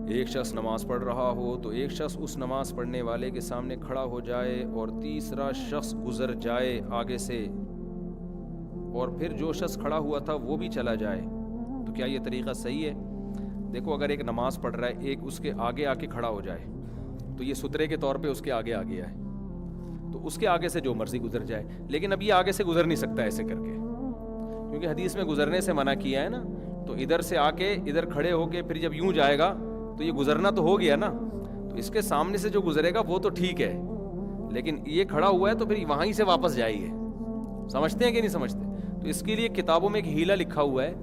ایک شخص نماز پڑھ رہا ہو تو ایک شخص اس نماز پڑھنے والے کے سامنے کھڑا ہو جائے اور تیسرا شخص گزر جائے آگے سے، اور پھر جو شخص کھڑا ہوا تھا وہ بھی چلا جائے، تو کیا یہ طریقہ صحیح ہے؟ دیکھو، اگر ایک نماز پڑھ رہا ہے، ایک اس کے آگے آ کے کھڑا ہو جائے تو یہ سترے کے طور پہ اس کے آگے آ گیا ہے، تو اس کے آگے سے جو مرضی گزر جائے، لیکن اب یہ آگے سے گزر نہیں سکتا ایسے کر کے، کیونکہ حدیث میں گزرنے سے منع کیا ہے نا، تو ادھر سے آ کے ادھر کھڑے ہو کے پھر جب یوں جائے گا تو یہ گزرنا تو ہو گیا نا، تو اس کے سامنے سے جو گزرے گا وہ تو ٹھیک ہے، لیکن یہ کھڑا ہوا ہے تو پھر وہیں سے واپس جائیے۔ سمجھتے ہیں کہ نہیں سمجھتے؟ تو اس کے لیے کتابوں میں ایک ہیلہ لکھا ہوا ہے،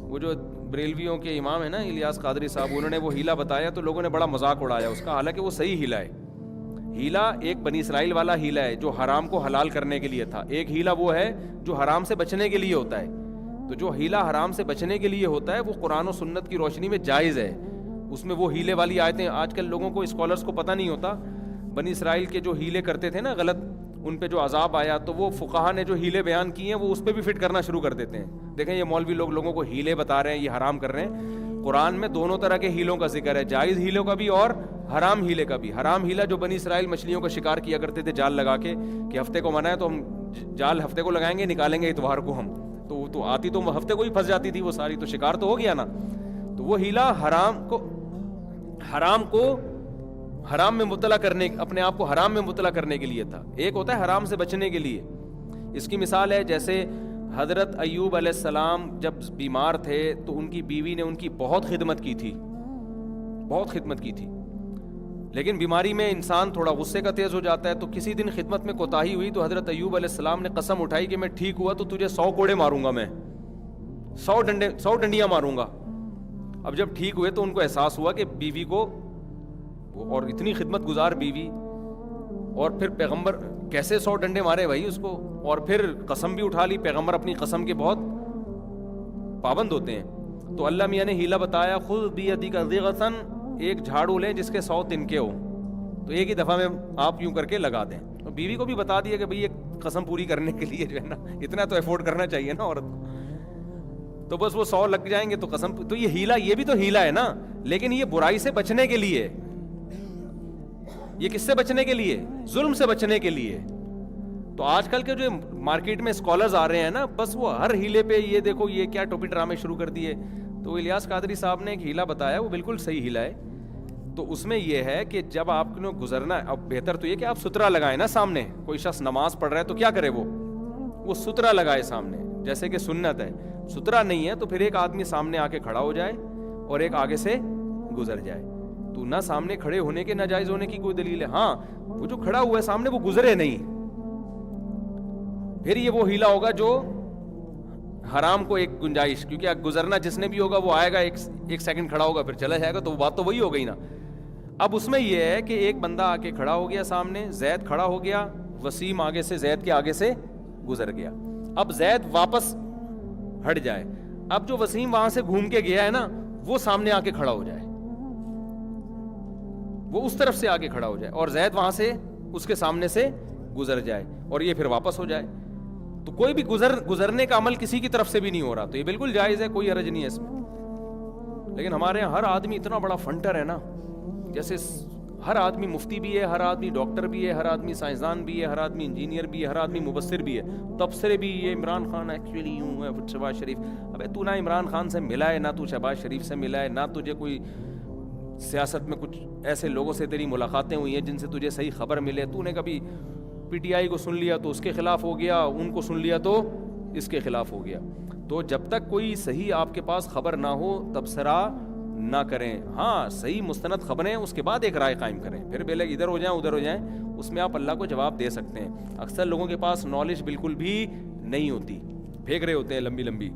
وہ جو بریلویوں کے امام ہیں نا الیاس قادری صاحب، انہوں نے وہ ہیلہ بتایا تو لوگوں نے بڑا مذاق اڑایا اس کا، حالانکہ وہ صحیح ہیلہ ہے۔ ہیلہ ایک بنی اسرائیل والا ہیلہ ہے جو حرام کو حلال کرنے کے لیے تھا، ایک ہیلہ وہ ہے جو حرام سے بچنے کے لیے ہوتا ہے۔ تو جو ہیلہ حرام سے بچنے کے لیے ہوتا ہے وہ قرآن و سنت کی روشنی میں جائز ہے، اس میں وہ ہیلے والی آیتیں آج کل لوگوں کو، اسکالرس کو پتہ نہیں ہوتا، بنی اسرائیل کے جو ہیلے کرتے تھے نا غلط، ان پہ جو عذاب آیا تو وہ فقہا نے جو ہیلے بیان کیے ہیں وہ اس پہ بھی فٹ کرنا شروع کر دیتے ہیں۔ دیکھیں یہ مولوی لوگوں کو ہیلے بتا رہے ہیں، یہ حرام کر رہے ہیں۔ قرآن میں دونوں طرح کے ہیلوں کا ذکر ہے، جائز ہیلوں کا بھی اور حرام ہیلے کا بھی۔ حرام ہیلہ جو بنی اسرائیل مچھلیوں کا شکار کیا کرتے تھے جال لگا کے، کہ ہفتے کو منع ہے تو ہم جال ہفتے کو لگائیں گے، نکالیں گے اتوار کو ہم، تو آتی تو ہفتے کو ہی پھنس جاتی تھی وہ ساری، تو شکار تو ہو گیا نا۔ تو وہ ہیلہ حرام کو حرام میں مبتلا کرنے، اپنے آپ کو حرام میں مبتلا کرنے کے لیے تھا، ایک ہوتا ہے حرام سے بچنے کے لیے۔ اس کی مثال ہے جیسے حضرت ایوب علیہ السلام جب بیمار تھے تو ان کی بیوی نے ان کی بہت خدمت کی تھی، بہت خدمت کی تھی، لیکن بیماری میں انسان تھوڑا غصے کا تیز ہو جاتا ہے، تو کسی دن خدمت میں کوتاہی ہوئی تو حضرت ایوب علیہ السلام نے قسم اٹھائی کہ میں ٹھیک ہوا تو تجھے 100 کوڑے ماروں گا، میں 100 ڈنڈیاں ماروں گا۔ اب جب ٹھیک ہوئے تو ان کو احساس ہوا کہ بیوی کو، اور اتنی خدمت گزار بیوی، اور پھر پیغمبر کیسے 100 ڈنڈے مارے بھائی اس کو، اور پھر قسم بھی اٹھا لی، پیغمبر اپنی قسم کے بہت پابند ہوتے ہیں۔ تو اللہ میاں نے ہیلہ بتایا، خذ بیدک ضغثا، ایک جھاڑو لیں جس کے 100 تنکے ہو، تو ایک ہی دفعہ میں آپ یوں کر کے لگا دیں۔ تو بیوی کو بھی بتا دیا کہ بھئی ایک قسم پوری کرنے کے لیے جو ہے نا اتنا تو افورڈ کرنا چاہیے نا عورت کو، تو بس وہ 100 لگ جائیں گے تو قسم، تو یہ ہیلہ، یہ بھی تو ہیلہ ہے نا، لیکن یہ برائی سے بچنے کے لیے، یہ کس سے بچنے کے لیے؟ ظلم سے بچنے کے لیے۔ تو آج کل کے جو مارکیٹ میں اسکالرز آ رہے ہیں نا، بس وہ ہر ہیلے پہ یہ دیکھو یہ کیا ٹوپی ڈرامے شروع کر دیے۔ تو الیاس قادری صاحب نے ایک ہیلہ بتایا، وہ بالکل صحیح ہیلہ ہے۔ تو اس میں یہ ہے کہ جب آپ کو گزرنا ہے، اب بہتر تو یہ کہ آپ سترا لگائیں نا سامنے، کوئی شخص نماز پڑھ رہا ہے تو کیا کرے، وہ سترا لگائے سامنے، جیسے کہ سنت ہے۔ سترا نہیں ہے تو پھر ایک آدمی سامنے آ کے کھڑا ہو جائے اور ایک آگے سے گزر جائے۔ تو نہ سامنے کھڑے ہونے کے ناجائز ہونے کی کوئی دلیل ہے، ہاں وہ جو کھڑا ہوا ہے سامنے وہ گزرے نہیں، پھر یہ وہ ہیلہ ہوگا جو حرام کو ایک گنجائش، کیونکہ گزرنا جس نے بھی ہوگا وہ آئے گا، ایک سیکنڈ کھڑا ہوگا پھر چلا جائے گا، تو وہ بات تو وہی ہو گئی نا۔ اب اس میں یہ ہے کہ ایک بندہ آ کے کھڑا ہو گیا سامنے، زید کھڑا ہو گیا، وسیم آگے سے زید کے آگے سے گزر گیا، اب زید واپس ہٹ جائے، اب جو وسیم وہاں سے گھوم کے گیا ہے نا وہ سامنے آ کے کھڑا ہو جائے، وہ اس طرف سے آگے کھڑا ہو جائے، اور زید وہاں سے اس کے سامنے سے گزر جائے، اور یہ پھر واپس ہو جائے۔ تو کوئی بھی گزرنے کا عمل کسی کی طرف سے بھی نہیں ہو رہا، تو یہ بالکل جائز ہے، کوئی حرج نہیں ہے اس میں۔ لیکن ہمارے یہاں ہر آدمی اتنا بڑا فنٹر ہے نا، جیسے ہر آدمی مفتی بھی ہے، ہر آدمی ڈاکٹر بھی ہے، ہر آدمی سائنسدان بھی ہے، ہر آدمی انجینئر بھی ہے، ہر آدمی مبصر بھی ہے، تبصرے بھی، یہ عمران خان ایکچولی یوں ہے، شہباز شریف، ابے تو نہ عمران خان سے ملا ہے، نہ تو شہباز شریف سے ملا ہے، نہ تجھے کوئی سیاست میں کچھ ایسے لوگوں سے تیری ملاقاتیں ہوئی ہیں جن سے تجھے صحیح خبر ملے، تو نے کبھی پی ٹی آئی کو سن لیا تو اس کے خلاف ہو گیا، ان کو سن لیا تو اس کے خلاف ہو گیا۔ تو جب تک کوئی صحیح آپ کے پاس خبر نہ ہو تبصرہ نہ کریں، ہاں صحیح مستند خبریں اس کے بعد ایک رائے قائم کریں، پھر پہلے ادھر ہو جائیں ادھر ہو جائیں، اس میں آپ اللہ کو جواب دے سکتے ہیں۔ اکثر لوگوں کے پاس نالج بالکل بھی نہیں ہوتی، پھینک رہے ہوتے ہیں لمبی لمبی۔